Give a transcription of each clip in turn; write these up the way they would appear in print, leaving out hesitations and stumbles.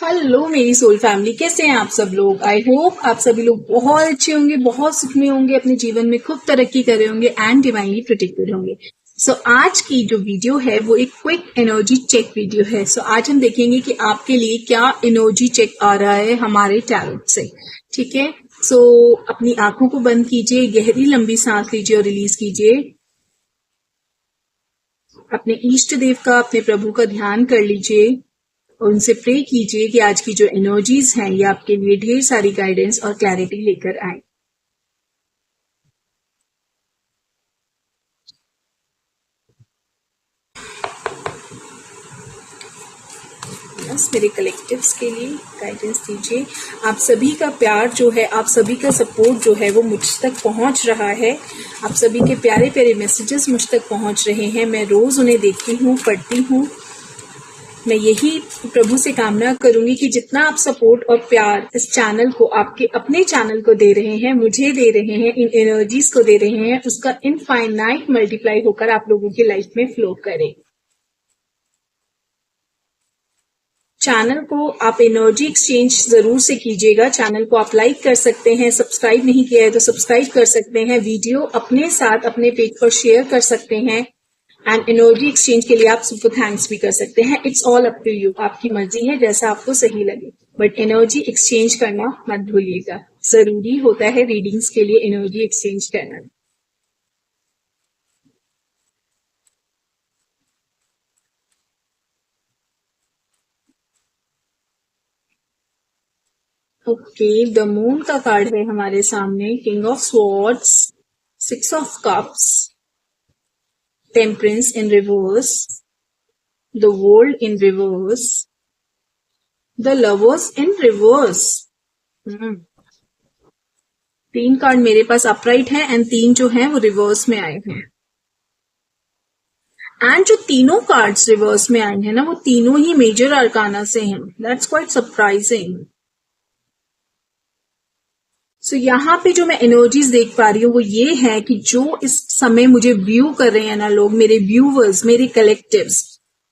Hello मेरी soul family, कैसे हैं आप सब लोग। आई होप आप सभी लोग बहुत अच्छे होंगे, बहुत सुख में होंगे, अपने जीवन में खूब तरक्की कर रहे होंगे एंड डिवाइनली प्रोटेक्टेड होंगे। सो आज की जो वीडियो है वो एक क्विक एनर्जी चेक वीडियो है। सो आज हम देखेंगे कि आपके लिए क्या एनर्जी चेक आ रहा है हमारे टैरोट से। ठीक है, सो अपनी आंखों को बंद कीजिए, गहरी लंबी सांस लीजिए और रिलीज कीजिए। अपने इष्ट देव का, अपने प्रभु का ध्यान कर लीजिए और उनसे प्रे कीजिए कि आज की जो एनर्जीज हैं ये आपके लिए ढेर सारी गाइडेंस और क्लैरिटी लेकर आए। बस मेरे कलेक्टिव्स के लिए गाइडेंस दीजिए। आप सभी का प्यार जो है, आप सभी का सपोर्ट जो है वो मुझ तक पहुंच रहा है। आप सभी के प्यारे प्यारे मैसेजेस मुझ तक पहुंच रहे हैं। मैं रोज उन्हें देखती हूँ, पढ़ती हूँ। मैं यही प्रभु से कामना करूंगी कि जितना आप सपोर्ट और प्यार इस चैनल को, आपके अपने चैनल को दे रहे हैं, मुझे दे रहे हैं, इन एनर्जीज को दे रहे हैं, उसका इनफाइनाइट मल्टीप्लाई होकर आप लोगों की लाइफ में फ्लो करे। चैनल को आप एनर्जी एक्सचेंज जरूर से कीजिएगा। चैनल को आप लाइक कर सकते हैं, सब्सक्राइब नहीं किया है तो सब्सक्राइब कर सकते हैं, वीडियो अपने साथ अपने पेज पर शेयर कर सकते हैं एंड एनर्जी एक्सचेंज के लिए आप सुपर थैंक्स भी कर सकते हैं। It's all up to you, आपकी मर्जी है, जैसा आपको सही लगे, बट एनर्जी एक्सचेंज करना मत भूलिएगा। जरूरी होता है रीडिंग्स के लिए एनर्जी एक्सचेंज करना। ओके, द मून का कार्ड है हमारे सामने, king of swords, 6 of cups, temperance in reverse, the world in reverse, the lovers in reverse. 3 card मेरे पास अपराइट है एंड 3 जो हैं वो रिवर्स में आए हैं। एंड जो तीनों कार्ड्स रिवर्स में आए हैं ना, वो तीनों ही मेजर अरकाना से हैं। That's quite surprising. सो यहाँ पे जो मैं एनर्जीज देख पा रही हूँ वो ये है कि जो इस समय मुझे व्यू कर रहे हैं ना लोग, मेरे व्यूवर्स, मेरे कलेक्टिव्स,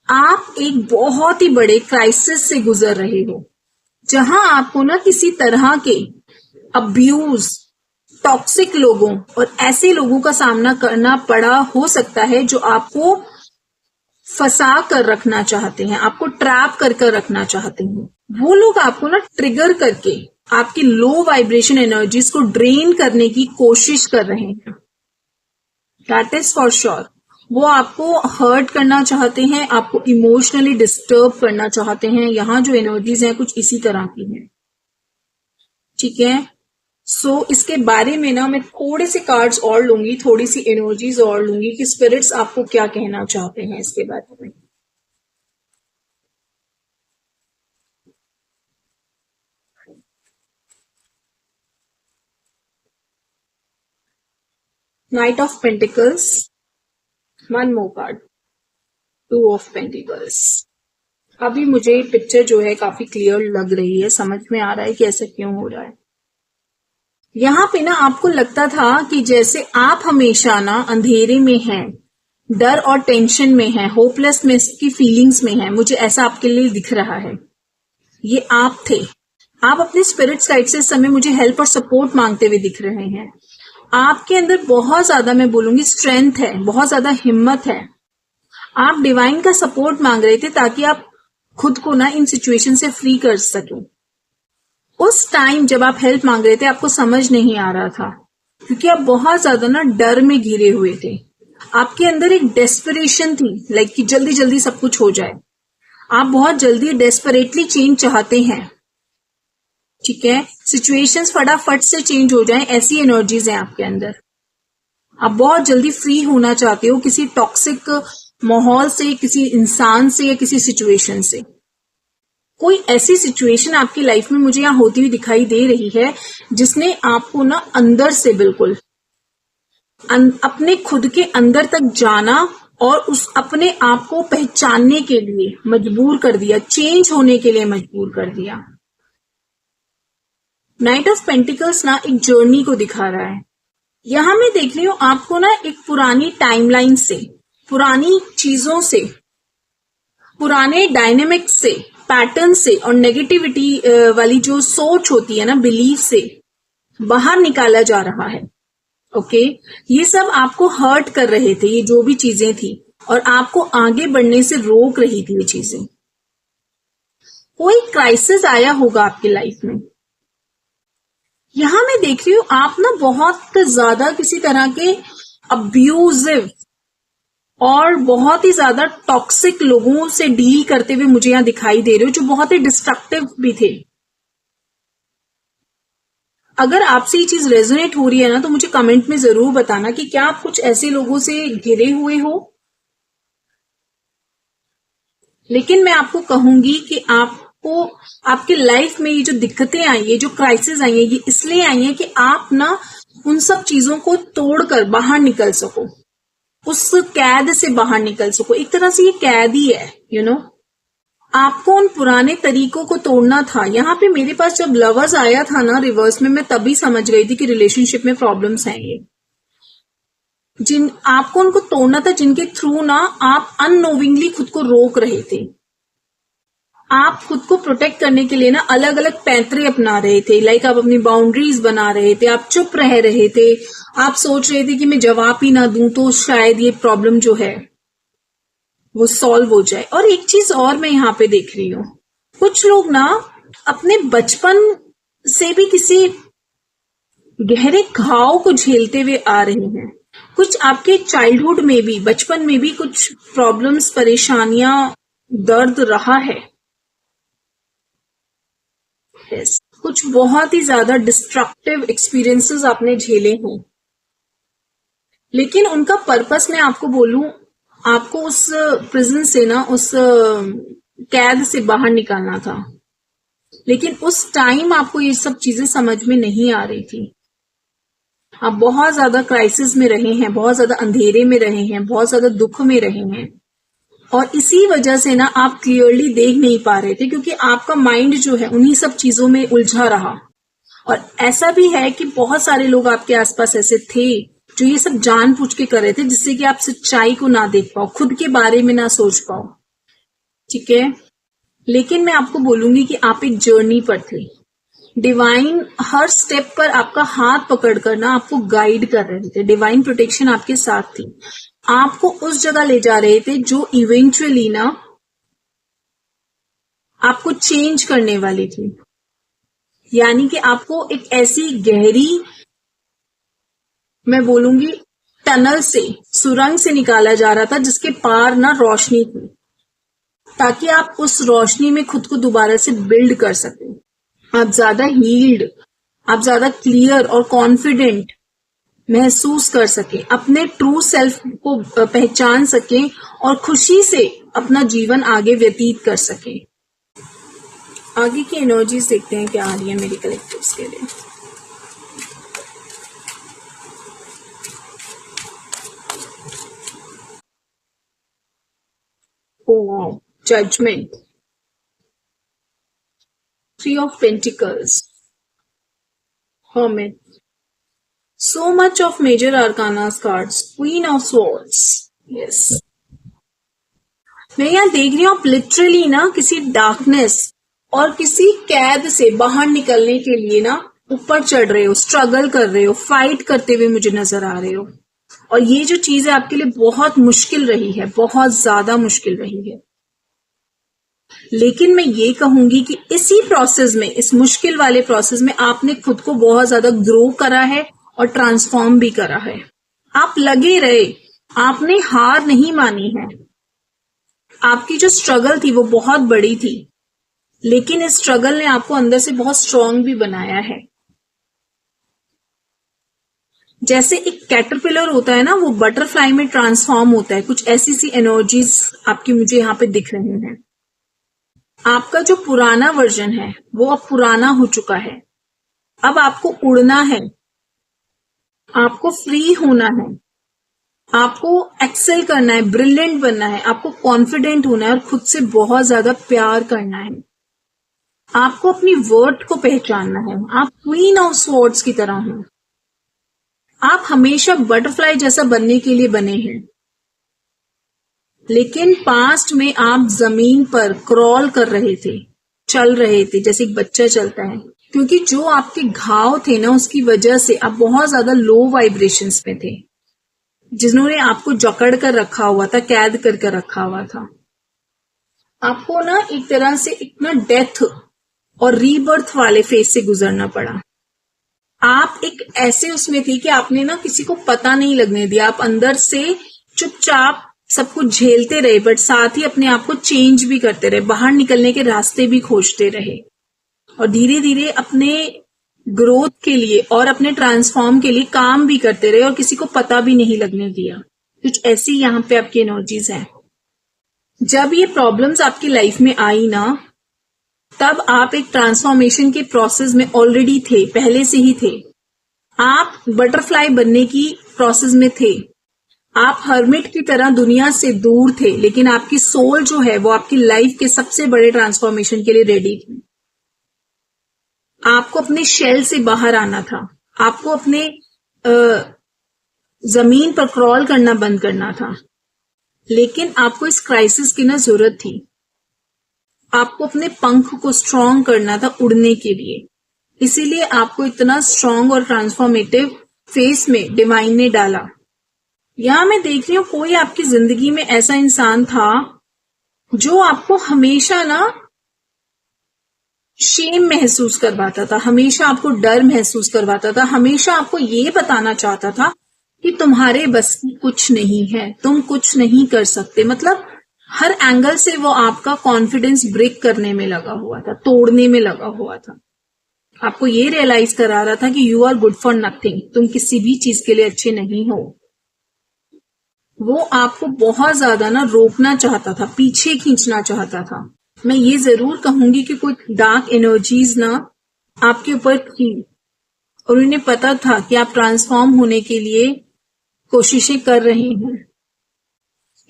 आप एक बहुत ही बड़े क्राइसिस से गुजर रहे हो, जहां आपको ना किसी तरह के अब्यूज, टॉक्सिक लोगों और ऐसे लोगों का सामना करना पड़ा हो सकता है जो आपको फंसा कर रखना चाहते हैं, आपको ट्रैप कर रखना चाहते हैं। वो लोग आपको ना ट्रिगर करके आपकी लो वाइब्रेशन एनर्जीज को ड्रेन करने की कोशिश कर रहे हैं। That is for sure. वो आपको हर्ट करना चाहते हैं, आपको इमोशनली डिस्टर्ब करना चाहते हैं। यहाँ जो एनर्जीज हैं कुछ इसी तरह की हैं। ठीक है, सो इसके बारे में ना मैं थोड़े से कार्ड्स और लूंगी, थोड़ी सी एनर्जीज और लूंगी कि स्पिरिट्स आपको क्या कहना चाहते हैं इसके बारे में। Night of pentacles, 1 more card, 2 of pentacles. अभी मुझे पिक्चर जो है काफी क्लियर लग रही है, समझ में आ रहा है कि ऐसा क्यों हो रहा है। यहाँ पे ना आपको लगता था कि जैसे आप हमेशा ना अंधेरे में हैं, डर और टेंशन में हैं, होपलेसनेस की फीलिंग्स में हैं। मुझे ऐसा आपके लिए दिख रहा है। ये आप थे। आप अपने स्पिरिट साइड से इस समय मुझे हेल्प और सपोर्ट मांगते हुए दिख रहे हैं। आपके अंदर बहुत ज्यादा, मैं बोलूंगी, स्ट्रेंथ है, बहुत ज्यादा हिम्मत है। आप डिवाइन का सपोर्ट मांग रहे थे ताकि आप खुद को ना इन सिचुएशन से फ्री कर सकें। उस टाइम जब आप हेल्प मांग रहे थे आपको समझ नहीं आ रहा था, क्योंकि आप बहुत ज्यादा ना डर में घिरे हुए थे। आपके अंदर एक डेस्परेशन थी, लाइक कि जल्दी जल्दी सब कुछ हो जाए। आप बहुत जल्दी डेस्परेटली चेंज चाहते हैं। ठीक है, सिचुएशंस फटाफट से चेंज हो जाएं, ऐसी एनर्जीज हैं आपके अंदर। आप बहुत जल्दी फ्री होना चाहते हो किसी टॉक्सिक माहौल से, किसी इंसान से या किसी सिचुएशन से। कोई ऐसी सिचुएशन आपकी लाइफ में मुझे यहाँ होती हुई दिखाई दे रही है जिसने आपको ना अंदर से बिल्कुल अपने खुद के अंदर तक जाना और उस अपने आप को पहचानने के लिए मजबूर कर दिया, चेंज होने के लिए मजबूर कर दिया। नाइट ऑफ पेंटिकल्स ना एक जर्नी को दिखा रहा है। यहां मैं देख रही हूं आपको ना एक पुरानी टाइमलाइन से, पुरानी चीजों से, पुराने डायनेमिक्स से, पैटर्न से और नेगेटिविटी वाली जो सोच होती है ना, बिलीफ से बाहर निकाला जा रहा है। ओके, ये सब आपको हर्ट कर रहे थे, ये जो भी चीजें थी, और आपको आगे बढ़ने से रोक रही थी ये चीजें। कोई क्राइसिस आया होगा आपकी लाइफ में। यहां मैं देख रही हूं आप ना बहुत ज्यादा किसी तरह के अब्यूजिव और बहुत ही ज्यादा टॉक्सिक लोगों से डील करते हुए मुझे यहां दिखाई दे रहे हो, जो बहुत ही डिस्ट्रक्टिव भी थे। अगर आपसे ये चीज रेजोनेट हो रही है ना, तो मुझे कमेंट में जरूर बताना कि क्या आप कुछ ऐसे लोगों से घिरे हुए हो। लेकिन मैं आपको कहूंगी कि आपको आपकी लाइफ में ये जो दिक्कतें आई है, जो क्राइसिस आई है, ये इसलिए आई है कि आप ना उन सब चीजों को तोड़कर बाहर निकल सको, उस कैद से बाहर निकल सको। एक तरह से ये कैद ही है, यू नो। आपको उन पुराने तरीकों को तोड़ना था। यहाँ पे मेरे पास जब लवर्स आया था ना रिवर्स में, मैं तभी समझ गई थी कि रिलेशनशिप में प्रॉब्लम्स हैं ये। आपको उनको तोड़ना था जिनके थ्रू ना आप अननोविंगली खुद को रोक रहे थे। आप खुद को प्रोटेक्ट करने के लिए ना अलग अलग पैंतरे अपना रहे थे। लाइक आप अपनी बाउंड्रीज बना रहे थे, आप चुप रह रहे थे, आप सोच रहे थे कि मैं जवाब ही ना दूं तो शायद ये प्रॉब्लम जो है वो सॉल्व हो जाए। और एक चीज और मैं यहाँ पे देख रही हूँ, कुछ लोग ना अपने बचपन से भी किसी गहरे घाव को झेलते हुए आ रहे हैं। कुछ आपके चाइल्डहुड में भी, बचपन में भी कुछ प्रॉब्लम्स, परेशानियां, दर्द रहा है। yes. कुछ बहुत ही ज्यादा डिस्ट्रक्टिव एक्सपीरियंसेस आपने झेले हैं। लेकिन उनका पर्पस मैं आपको बोलूं, आपको उस प्रिजन से ना, उस कैद से बाहर निकालना था। लेकिन उस टाइम आपको ये सब चीजें समझ में नहीं आ रही थी। आप बहुत ज्यादा क्राइसिस में रहे हैं, बहुत ज्यादा अंधेरे में रहे हैं, बहुत ज्यादा दुख में रहे हैं, और इसी वजह से ना आप क्लियरली देख नहीं पा रहे थे, क्योंकि आपका माइंड जो है उन्हीं सब चीजों में उलझा रहा। और ऐसा भी है कि बहुत सारे लोग आपके आसपास ऐसे थे जो ये सब जानबूझ के कर रहे थे, जिससे कि आप सच्चाई को ना देख पाओ, खुद के बारे में ना सोच पाओ। ठीक है, लेकिन मैं आपको बोलूंगी कि आप एक जर्नी पर थे। डिवाइन हर स्टेप पर आपका हाथ पकड़कर ना आपको गाइड कर रहे थे। डिवाइन प्रोटेक्शन आपके साथ थी, आपको उस जगह ले जा रहे थे जो इवेंचुअली ना आपको चेंज करने वाली थी। यानी कि आपको एक ऐसी गहरी, मैं बोलूंगी टनल से, सुरंग से निकाला जा रहा था जिसके पार ना रोशनी थी, ताकि आप उस रोशनी में खुद को दोबारा से बिल्ड कर सकें। आप ज्यादा हील्ड, आप ज्यादा क्लियर और कॉन्फिडेंट महसूस कर सकें, अपने ट्रू सेल्फ को पहचान सकें और खुशी से अपना जीवन आगे व्यतीत कर सकें। आगे की एनर्जीज देखते हैं क्या आ रही है मेरे कलेक्टिव्स के लिए। Oh, Judgment, 3 of Pentacles, Hermit, so much of Major Arcana's cards, Queen of Swords. Yes. मैं यहाँ देख रही हूँ आप लिटरली ना किसी डार्कनेस और किसी कैद से बाहर निकलने के लिए ना ऊपर चढ़ रहे हो, स्ट्रगल कर रहे हो, फाइट करते हुए मुझे नजर आ रहे हो। और ये जो चीज है आपके लिए बहुत मुश्किल रही है, बहुत ज्यादा मुश्किल रही है। लेकिन मैं ये कहूंगी कि इसी प्रोसेस में, इस मुश्किल वाले प्रोसेस में आपने खुद को बहुत ज्यादा ग्रो करा है और ट्रांसफॉर्म भी करा है। आप लगे रहे, आपने हार नहीं मानी है। आपकी जो स्ट्रगल थी वो बहुत बड़ी थी, लेकिन इस स्ट्रगल ने आपको अंदर से बहुत स्ट्रांग भी बनाया है। जैसे एक कैटरपिलर होता है ना, वो बटरफ्लाई में ट्रांसफॉर्म होता है। कुछ ऐसी सी एनर्जीज आपकी मुझे यहाँ पे दिख रही हैं। आपका जो पुराना वर्जन है वो अब पुराना हो चुका है। अब आपको उड़ना है, आपको फ्री होना है, आपको एक्सेल करना है, ब्रिलियंट बनना है, आपको कॉन्फिडेंट होना है और खुद से बहुत ज्यादा प्यार करना है। आपको अपनी वर्थ को पहचानना है। आप क्वीन ऑफ स्वॉर्ड्स की तरह हो। आप हमेशा बटरफ्लाई जैसा बनने के लिए बने हैं, लेकिन पास्ट में आप जमीन पर क्रॉल कर रहे थे। चल रहे थे जैसे एक बच्चा चलता है, क्योंकि जो आपके घाव थे ना उसकी वजह से आप बहुत ज्यादा लो वाइब्रेशंस में थे, जिन्होंने आपको जकड़ कर रखा हुआ था, कैद कर रखा हुआ था। आपको ना एक तरह से इतना डेथ और रीबर्थ वाले फेज से गुजरना पड़ा। आप एक ऐसे उसमें थी कि आपने ना किसी को पता नहीं लगने दिया, आप अंदर से चुपचाप सब कुछ झेलते रहे, बट साथ ही अपने आप को चेंज भी करते रहे, बाहर निकलने के रास्ते भी खोजते रहे, और धीरे धीरे अपने ग्रोथ के लिए और अपने ट्रांसफॉर्म के लिए काम भी करते रहे, और किसी को पता भी नहीं लगने दिया। कुछ ऐसी यहाँ पे आपकी एनर्जीज है। जब ये प्रॉब्लम्स आपकी लाइफ में आई ना, तब आप एक ट्रांसफॉर्मेशन के प्रोसेस में ऑलरेडी थे, पहले से ही थे। आप बटरफ्लाई बनने की प्रोसेस में थे, आप हर्मिट की तरह दुनिया से दूर थे, लेकिन आपकी सोल जो है वो आपकी लाइफ के सबसे बड़े ट्रांसफॉर्मेशन के लिए रेडी थी। आपको अपने शेल से बाहर आना था, आपको अपने जमीन पर क्रॉल करना बंद करना था, लेकिन आपको इस क्राइसिस की ना जरूरत थी। आपको अपने पंख को स्ट्रॉन्ग करना था उड़ने के लिए, इसीलिए आपको इतना स्ट्रॉन्ग और ट्रांसफॉर्मेटिव फेस में डिवाइन ने डाला। यहां मैं देख रही हूं कोई आपकी जिंदगी में ऐसा इंसान था जो आपको हमेशा ना शेम महसूस करवाता था, हमेशा आपको डर महसूस करवाता था, हमेशा आपको ये बताना चाहता था कि तुम्हारे बस की कुछ नहीं है, तुम कुछ नहीं कर सकते। मतलब हर एंगल से वो आपका कॉन्फिडेंस ब्रेक करने में लगा हुआ था, तोड़ने में लगा हुआ था। आपको ये रियलाइज करा रहा था कि you are good for nothing, तुम किसी भी चीज के लिए अच्छे नहीं हो। वो आपको बहुत ज्यादा ना रोकना चाहता था, पीछे खींचना चाहता था। मैं ये जरूर कहूंगी कि कुछ डार्क एनर्जीज ना आपके ऊपर थी, और उन्हें पता था कि आप ट्रांसफॉर्म होने के लिए कोशिशें कर रहे हैं।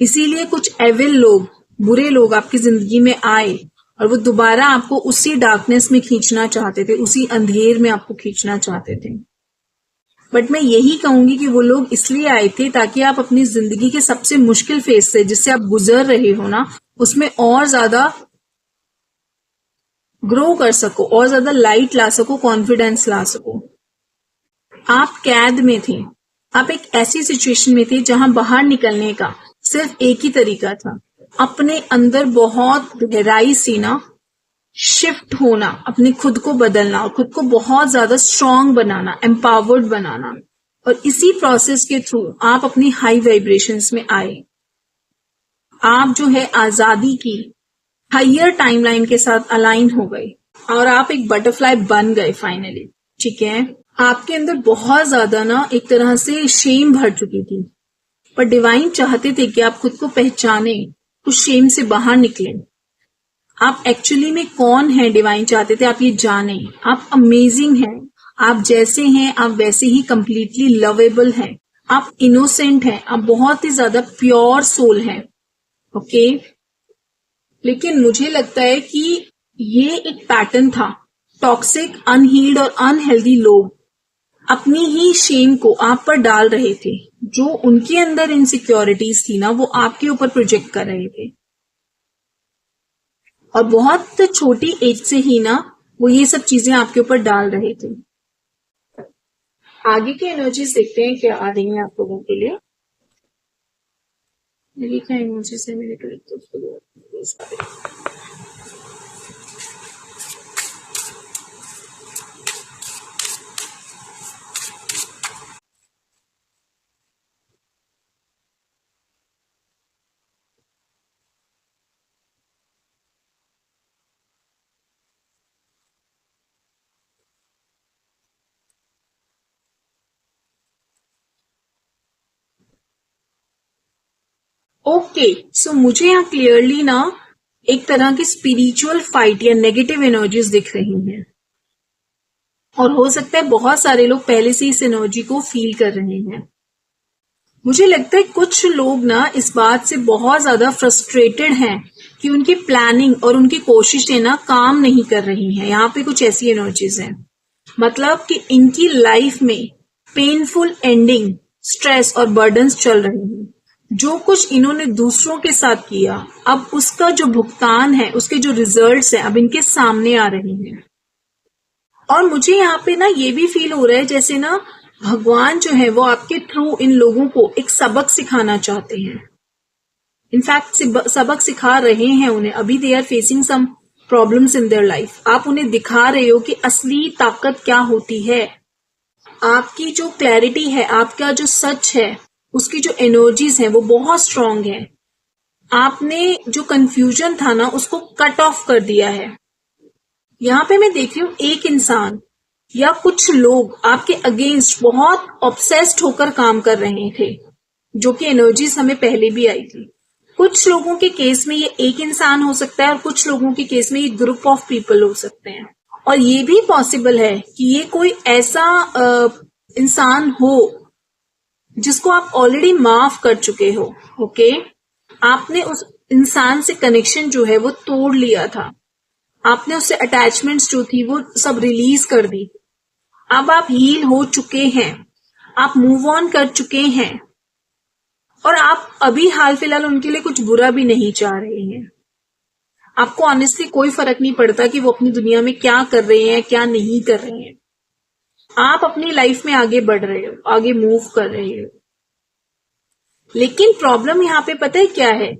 इसीलिए कुछ एविल लोग, बुरे लोग आपकी जिंदगी में आए, और वो दोबारा आपको उसी डार्कनेस में खींचना चाहते थे, उसी अंधेर में आपको खींचना चाहते थे। बट मैं यही कहूंगी कि वो लोग इसलिए आए थे ताकि आप अपनी जिंदगी के सबसे मुश्किल फेज से जिससे आप गुजर रहे हो ना, उसमें और ज्यादा ग्रो कर सको, और ज्यादा लाइट ला सको, कॉन्फिडेंस ला सको। आप कैद में थे, आप एक ऐसी सिचुएशन में थे जहां बाहर निकलने का सिर्फ एक ही तरीका था, अपने अंदर बहुत गहराई सी ना शिफ्ट होना, अपने खुद को बदलना और खुद को बहुत ज्यादा स्ट्रांग बनाना, एम्पावर्ड बनाना। और इसी प्रोसेस के थ्रू आप अपनी हाई वाइब्रेशंस में आए। आप जो है आजादी की हायर टाइमलाइन के साथ अलाइन हो गए, और आप एक बटरफ्लाई बन गए फाइनली। ठीक है, आपके अंदर बहुत ज्यादा ना एक तरह से शेम भर चुकी थी, पर डिवाइन चाहते थे कि आप खुद को पहचाने, उस शेम से बाहर निकले। आप एक्चुअली में कौन है, डिवाइन चाहते थे आप ये जाने। आप अमेजिंग हैं, आप जैसे हैं आप वैसे ही कंप्लीटली लवेबल हैं, आप इनोसेंट हैं, आप बहुत ही ज्यादा प्योर सोल हैं। ओके, लेकिन मुझे लगता है कि ये एक पैटर्न था। टॉक्सिक, अनहील्ड और अनहेल्दी लोग अपनी ही शेम को आप पर डाल रहे थे, जो उनके अंदर इनसिक्योरिटीज थी ना वो आपके ऊपर प्रोजेक्ट कर रहे थे, और बहुत छोटी एज से ही ना वो ये सब चीजें आपके ऊपर डाल रहे थे। आगे की एनर्जीज देखते हैं क्या आ रही है आप लोगों के लिए। मेरी क्या एनर्जीज है मेरे कलेक्टिव। ओके, सो मुझे यहाँ क्लियरली ना एक तरह की स्पिरिचुअल फाइट या नेगेटिव एनर्जीज दिख रही हैं, और हो सकता है बहुत सारे लोग पहले से इस एनर्जी को फील कर रहे हैं। मुझे लगता है कुछ लोग ना इस बात से बहुत ज्यादा फ्रस्ट्रेटेड हैं कि उनकी प्लानिंग और उनकी कोशिशें ना काम नहीं कर रही हैं। यहाँ पे कुछ ऐसी एनर्जीज हैं, मतलब कि इनकी लाइफ में पेनफुल एंडिंग, स्ट्रेस और बर्डन्स चल रहे हैं, जो कुछ इन्होंने दूसरों के साथ किया, अब उसका जो भुगतान है, उसके जो रिजल्ट्स हैं, अब इनके सामने आ रहे हैं। और मुझे यहाँ पे ना ये भी फील हो रहा है जैसे ना भगवान जो है वो आपके थ्रू इन लोगों को एक सबक सिखाना चाहते हैं। इनफैक्ट सबक सिखा रहे हैं उन्हें। अभी they are facing some problems in their life. आप उन्हें दिखा रहे हो कि असली ताकत क्या होती है। आपकी जो क्लैरिटी है, आपका जो सच है, उसकी जो एनर्जीज है वो बहुत स्ट्रांग है। आपने जो कंफ्यूजन था ना उसको कट ऑफ कर दिया है। यहाँ पे मैं देख रही हूँ एक इंसान या कुछ लोग आपके अगेंस्ट बहुत ऑब्सेस्ड होकर काम कर रहे थे, जो कि एनर्जीज हमें पहले भी आई थी। कुछ लोगों के केस में ये एक इंसान हो सकता है और कुछ लोगों के केस में ये ग्रुप ऑफ पीपल हो सकते हैं। और ये भी पॉसिबल है कि ये कोई ऐसा इंसान हो जिसको आप ऑलरेडी माफ कर चुके हो। ओके, आपने उस इंसान से कनेक्शन जो है वो तोड़ लिया था। आपने उससे अटैचमेंट्स जो थी वो सब रिलीज कर दी। अब आप हील हो चुके हैं, आप मूव ऑन कर चुके हैं और आप अभी हाल फिलहाल उनके लिए कुछ बुरा भी नहीं चाह रहे हैं। आपको ऑनेस्टली कोई फर्क नहीं पड़ता कि वो अपनी दुनिया में क्या कर रहे हैं, क्या नहीं कर रहे हैं। आप अपनी लाइफ में आगे बढ़ रहे हो, आगे मूव कर रहे हो। लेकिन प्रॉब्लम यहाँ पे पता है क्या है?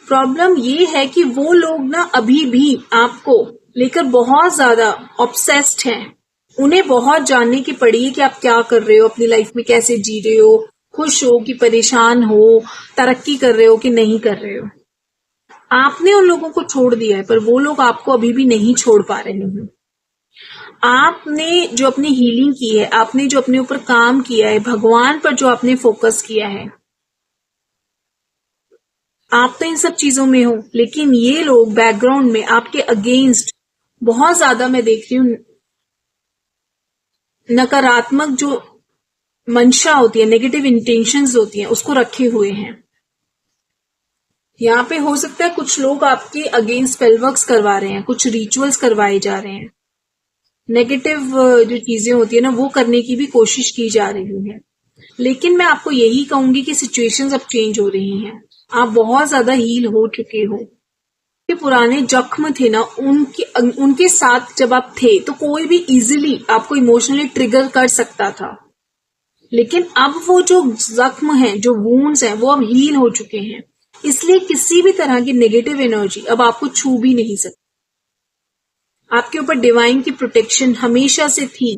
प्रॉब्लम ये है कि वो लोग ना अभी भी आपको लेकर बहुत ज्यादा ऑब्सेस्ड हैं। उन्हें बहुत जानने की पड़ी है कि आप क्या कर रहे हो, अपनी लाइफ में कैसे जी रहे हो, खुश हो कि परेशान हो, तरक्की कर रहे हो कि नहीं कर रहे हो। आपने उन लोगों को छोड़ दिया है पर वो लोग आपको अभी भी नहीं छोड़ पा रहे हैं। आपने जो अपनी हीलिंग की है, आपने जो अपने ऊपर काम किया है, भगवान पर जो आपने फोकस किया है, आप तो इन सब चीजों में हो, लेकिन ये लोग बैकग्राउंड में आपके अगेंस्ट बहुत ज्यादा मैं देख रही हूँ नकारात्मक जो मंशा होती है, नेगेटिव इंटेंशंस होती हैं, उसको रखे हुए हैं। यहाँ पे हो सकता है कुछ लोग आपके अगेंस्ट स्पेलवर्क्स करवा रहे हैं, कुछ रिचुअल्स करवाए जा रहे हैं, नेगेटिव जो चीजें होती है ना वो करने की भी कोशिश की जा रही है। लेकिन मैं आपको यही कहूंगी कि सिचुएशंस अब चेंज हो रही हैं। आप बहुत ज्यादा हील हो चुके हो। के पुराने जख्म थे ना, उनके साथ जब आप थे तो कोई भी इजीली आपको इमोशनली ट्रिगर कर सकता था। लेकिन अब वो जो जख्म है, जो वुंड्स हैं, वो अब हील हो चुके हैं। इसलिए किसी भी तरह की नेगेटिव एनर्जी अब आपको छू भी नहीं सकती। आपके ऊपर डिवाइन की प्रोटेक्शन हमेशा से थी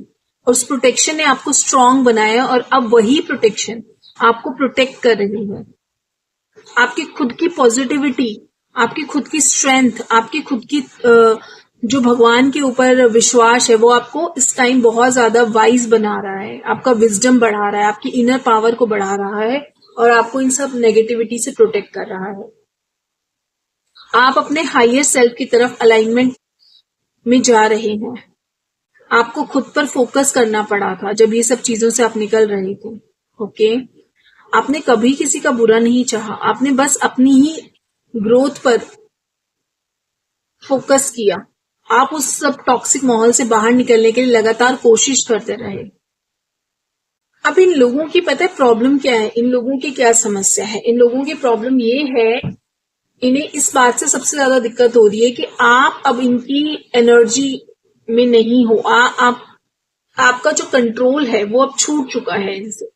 और उस प्रोटेक्शन ने आपको स्ट्रांग बनाया और अब वही प्रोटेक्शन आपको प्रोटेक्ट कर रही है। आपकी खुद की पॉजिटिविटी, आपकी खुद की स्ट्रेंथ, आपकी खुद की जो भगवान के ऊपर विश्वास है वो आपको इस टाइम बहुत ज्यादा वाइज बना रहा है, आपका विजडम बढ़ा रहा है, आपकी इनर पावर को बढ़ा रहा है और आपको इन सब नेगेटिविटी से प्रोटेक्ट कर रहा है। आप अपने हायर सेल्फ की तरफ अलाइनमेंट में जा रहे हैं। आपको खुद पर फोकस करना पड़ा था जब ये सब चीजों से आप निकल रहे थे। ओके, आपने कभी किसी का बुरा नहीं चाहा, आपने बस अपनी ही ग्रोथ पर फोकस किया। आप उस सब टॉक्सिक माहौल से बाहर निकलने के लिए लगातार कोशिश करते रहे। अब इन लोगों की पता है प्रॉब्लम क्या है, इन लोगों की क्या समस्या है? इन लोगों की प्रॉब्लम ये है, इन्हें इस बात से सबसे ज्यादा दिक्कत हो रही है कि आप अब इनकी एनर्जी में नहीं हो। आपका जो कंट्रोल है वो अब छूट चुका है इनसे।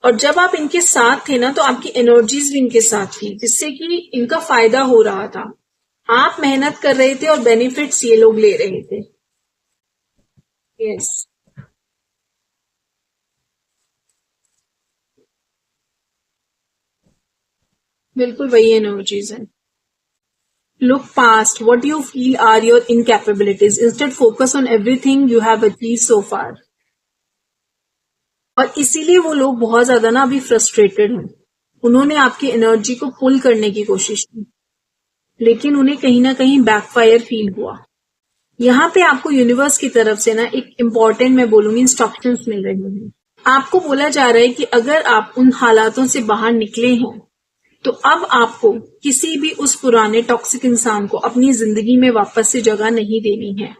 और जब आप इनके साथ थे ना तो आपकी एनर्जीज भी इनके साथ थी, जिससे कि इनका फायदा हो रहा था। आप मेहनत कर रहे थे और बेनिफिट्स ये लोग ले रहे थे। यस, बिल्कुल वही एनर्जीज है। Look past what you feel are your incapabilities. Instead, focus on everything you have achieved so far. और इसीलिए वो लोग बहुत ज्यादा ना अभी फ्रस्ट्रेटेड हैं। उन्होंने आपकी एनर्जी को पुल करने की कोशिश की, लेकिन उन्हें कहीं ना कहीं बैकफायर फील हुआ। यहाँ पे आपको यूनिवर्स की तरफ से ना एक इम्पॉर्टेंट मैं बोलूंगी इंस्ट्रक्शंस मिल रही हैं। आपको बोला जा रहा है कि अगर आप उन हालातों से बाहर निकले हैं तो अब आपको किसी भी उस पुराने टॉक्सिक इंसान को अपनी जिंदगी में वापस से जगह नहीं देनी है।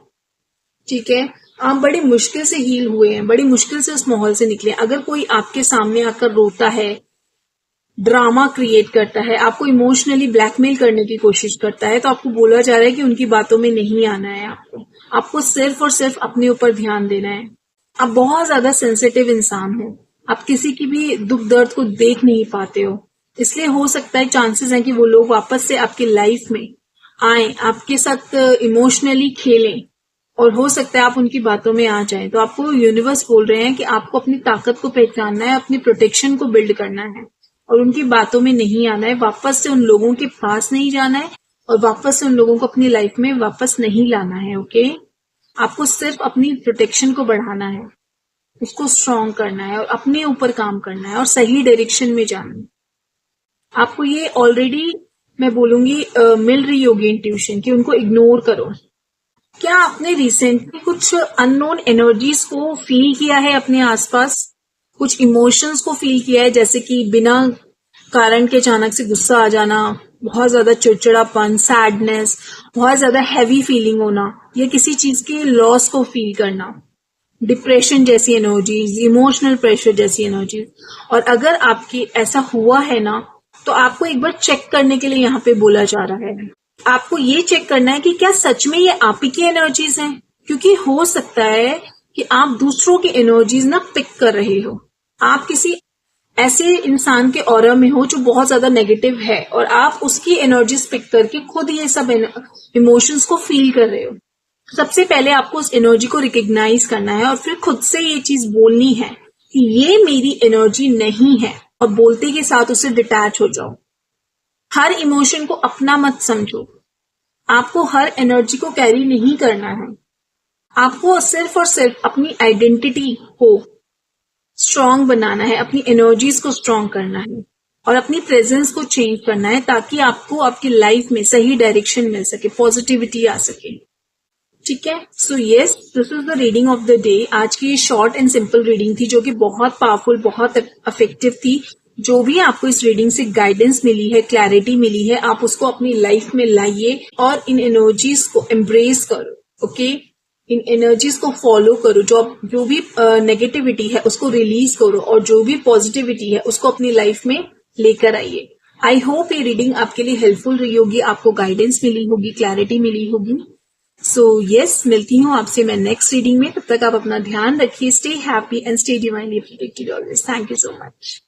ठीक है, आप बड़ी मुश्किल से हील हुए हैं, बड़ी मुश्किल से उस माहौल से निकले। अगर कोई आपके सामने आकर रोता है, ड्रामा क्रिएट करता है, आपको इमोशनली ब्लैकमेल करने की कोशिश करता है, तो आपको बोला जा रहा है कि उनकी बातों में नहीं आना है। आपको सिर्फ और सिर्फ अपने ऊपर ध्यान देना है। आप बहुत ज्यादा सेंसिटिव इंसान हो, आप किसी की भी दुख दर्द को देख नहीं पाते हो, इसलिए हो सकता है चांसेस हैं कि वो लोग वापस से आपकी लाइफ में आए, आपके साथ इमोशनली खेलें, और हो सकता है आप उनकी बातों में आ जाएं। तो आपको यूनिवर्स बोल रहे हैं कि आपको अपनी ताकत को पहचानना है, अपनी प्रोटेक्शन को बिल्ड करना है, और उनकी बातों में नहीं आना है, वापस से उन लोगों के पास नहीं जाना है, और वापस से उन लोगों को अपनी लाइफ में वापस नहीं लाना है। ओके, आपको सिर्फ अपनी प्रोटेक्शन को बढ़ाना है, उसको स्ट्रॉन्ग करना है, और अपने ऊपर काम करना है, और सही डायरेक्शन में जाना है। आपको ये ऑलरेडी मैं बोलूंगी मिल रही होगी इंट्यूशन कि उनको इग्नोर करो। क्या आपने रिसेंटली कुछ अननोन एनर्जीज को फील किया है अपने आसपास? कुछ इमोशंस को फील किया है, जैसे कि बिना कारण के अचानक से गुस्सा आ जाना, बहुत ज्यादा चिड़चिड़ापन, सैडनेस, बहुत ज्यादा हैवी फीलिंग होना, या किसी चीज के लॉस को फील करना, डिप्रेशन जैसी एनर्जीज, इमोशनल प्रेशर जैसी एनर्जीज? और अगर आपकी ऐसा हुआ है ना, तो आपको एक बार चेक करने के लिए यहाँ पे बोला जा रहा है। आपको ये चेक करना है कि क्या सच में ये आप ही की एनर्जीज हैं, क्योंकि हो सकता है कि आप दूसरों की एनर्जीज ना पिक कर रहे हो। आप किसी ऐसे इंसान के ऑरा में हो जो बहुत ज्यादा नेगेटिव है, और आप उसकी एनर्जीज पिक करके खुद ये सब इमोशंस को फील कर रहे हो। सबसे पहले आपको उस एनर्जी को रिकग्नाइज करना है, और फिर खुद से ये चीज बोलनी है कि ये मेरी एनर्जी नहीं है, और बोलते के साथ उससे डिटैच हो जाओ। हर इमोशन को अपना मत समझो, आपको हर एनर्जी को कैरी नहीं करना है। आपको सिर्फ और सिर्फ अपनी आइडेंटिटी को स्ट्रॉन्ग बनाना है, अपनी एनर्जीज को स्ट्रॉन्ग करना है, और अपनी प्रेजेंस को चेंज करना है, ताकि आपको आपकी लाइफ में सही डायरेक्शन मिल सके, पॉजिटिविटी आ सके। ठीक है, so yes, this is the reading of the day. आज की शॉर्ट एंड सिंपल रीडिंग थी, जो कि बहुत पावरफुल, बहुत इफेक्टिव थी। जो भी आपको इस रीडिंग से गाइडेंस मिली है, क्लैरिटी मिली है, आप उसको अपनी लाइफ में लाइए, और इन एनर्जीज को एम्ब्रेस करो। ओके, इन एनर्जीज को फॉलो करो। जो भी नेगेटिविटी है उसको रिलीज करो, और जो भी पॉजिटिविटी है उसको अपनी लाइफ में लेकर आइए। आई होप ये रीडिंग आपके लिए हेल्पफुल रही होगी, आपको गाइडेंस मिली होगी, क्लैरिटी मिली होगी। सो यस, मिलती हूँ आपसे मैं नेक्स्ट रीडिंग में। तब तक आप अपना ध्यान रखिए, stay happy and stay divinely protected always. Thank you so much.